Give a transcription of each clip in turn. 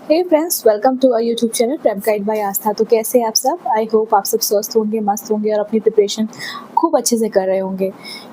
Hey friends, welcome to our YouTube channel prep guide by Aastha. तो कैसे हैं आप सब? आई होप आप सब स्वस्थ होंगे, मस्त होंगे और अपनी प्रिपरेशन खूब अच्छे से कर रहे होंगे।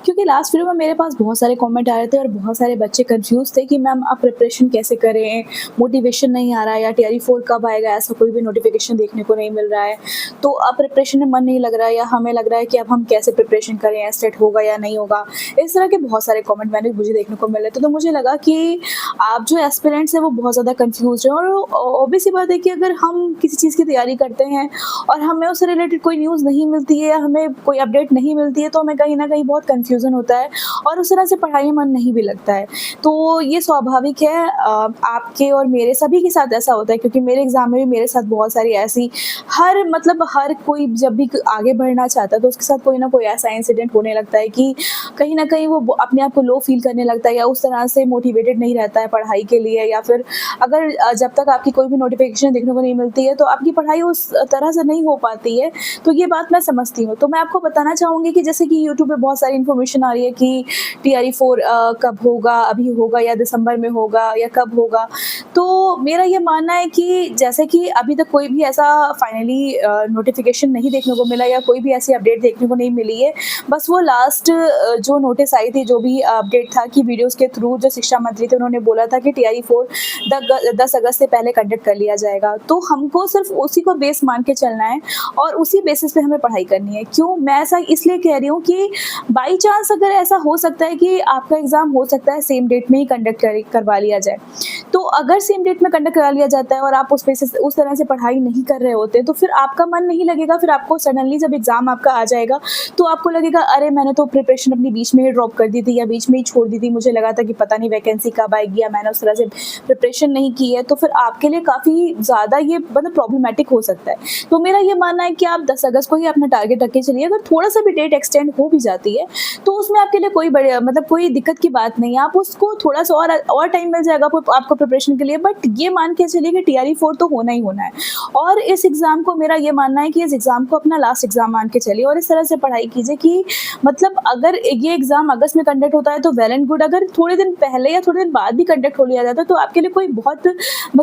क्योंकि लास्ट वीडियो में मेरे पास बहुत सारे कमेंट आ रहे थे और बहुत सारे बच्चे कंफ्यूज थे कि मैम आप प्रिपरेशन कैसे करें, मोटिवेशन नहीं आ रहा है या टीआरई 4 कब आएगा, ऐसा कोई भी नोटिफिकेशन देखने को नहीं मिल रहा है। तो अब प्रिपरेशन में मन नहीं लग रहा है या हमें लग रहा है कि अब हम कैसे प्रिपरेशन करें, सेट होगा या नहीं होगा। इस तरह के बहुत सारे कमेंट मुझे देखने को मिले थे। तो मुझे लगा कि आप जो एस्पिरेंट्स हैं वो बहुत ज़्यादा कंफ्यूज़ हैं और ऑब्वियस सी बात है कि अगर हम किसी चीज़ की तैयारी करते हैं और हमें उससे रिलेटेड कोई न्यूज़ नहीं मिलती है या हमें कोई अपडेट नहीं मिलती है, तो हमें कहीं न कहीं बहुत कन्फ्यूज़न होता है और उस तरह से पढ़ाई में मन नहीं भी लगता है। तो ये स्वाभाविक है, आपके और मेरे सभी के साथ ऐसा होता है, क्योंकि मेरे एग्ज़ाम में भी मेरे साथ बहुत सारी ऐसी हर कोई जब भी आगे बढ़ना चाहता है तो उसके साथ कोई ना कोई ऐसा इंसिडेंट होने लगता है कि कहीं न कहीं वो अपने आप को लो फ़ील करने लगता है या उस तरह से मोटिवेटेड नहीं रहता है पढ़ाई के लिए, या फिर अगर जब तक आपकी कोई भी नोटिफ़िकेशन देखने को नहीं मिलती है तो आपकी पढ़ाई उस तरह से नहीं हो पाती है। तो ये बात मैं समझती हूँ। तो मैं आपको बताना चाहूँगी कि जैसे कि यूट्यूब पे बहुत सारी इन्फॉर्मेशन आ रही है कि टीआरई 4 कब होगा, अभी होगा या दिसंबर में होगा या कब होगा। तो मेरा ये मानना है कि जैसे कि अभी तक कोई भी ऐसा फाइनली नोटिफ़िकेशन नहीं देखने को मिला या कोई भी ऐसी अपडेट देखने को नहीं मिली है। बस वो लास्ट जो नोटिस आई थी, जो भी अपडेट था कि वीडियोज़ के थ्रू जो शिक्षा मंत्री थे उन्होंने बोला था कि टीआरई 4 10 अगस्त से पहले कंडक्ट कर लिया जाएगा। तो हमको सिर्फ़ उसी को बेस मान के चलना है और उसी बेसिस पे हमें पढ़ाई करनी है। क्यों? मैं ऐसा इसलिए कह रही हूँ कि बाई चांस अगर ऐसा हो सकता है कि आपका एग्ज़ाम हो सकता है सेम डेट में ही कंडक्ट करवा लिया जाए। तो अगर सेम डेट में कंडक्ट करा लिया जाता है और आप उस तरह से पढ़ाई नहीं कर रहे होते, तो फिर आपका मन नहीं लगेगा। फिर आपको सडनली जब एग्ज़ाम आपका आ जाएगा तो आपको लगेगा, अरे मैंने तो प्रिपरेशन अपनी बीच में ही ड्रॉप कर दी थी या बीच में ही छोड़ दी थी। मुझे लगा था कि पता नहीं वैकेंसी कब आएगी या मैंने उस तरह से प्रिपरेशन नहीं की है। तो फिर आपके लिए काफ़ी ज़्यादा ये प्रॉब्लमैटिक हो सकता है। तो मेरा ये मानना है कि आप 10 अगस्त को ही अपना टारगेट रख के चलिए। अगर थोड़ा-सा भी डेट एक्सटेंड हो भी जाती है, तो उसमें आपके लिए कोई बड़े कोई दिक्कत की बात नहीं है। आप उसको थोड़ा-सा और टाइम मिल जाएगा आपको प्रिपरेशन के लिए, बट ये मान के चलिए कि टीआरई 4 तो होना ही होना है। और इस एग्ज़ाम को मेरा ये मानना है कि इस एग्ज़ाम को अपना लास्ट एग्ज़ाम मान के चलिए और इस तरह से पढ़ाई कीजिए कि अगर ये एग्ज़ाम अगस्त में कंडक्ट होता है तो वेल एंड गुड। अगर थोड़े दिन पहले या थोड़े दिन बाद भी कंडक्ट हो लिया जाता है तो आपके लिए कोई बहुत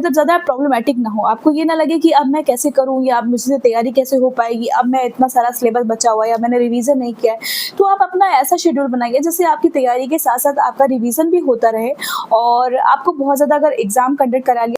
ज़्यादा प्रॉब्लमैटिक ना हो। आपको ये ना लगे कि अब मैं कैसे करूँ या अब मुझसे तैयारी कैसे हो पाएगी, अब मैं इतना सारा सिलेबस बचा हुआ है या मैंने रिवीज़न नहीं किया है। तो आप अपना ऐसा शेड्यूल बनाइए जिससे आपकी तैयारी के साथ-साथ आपका रिवीज़न भी होता रहे और आपको बहुत ज़्यादा अगर एग्ज़ाम कंडक्ट करा लिया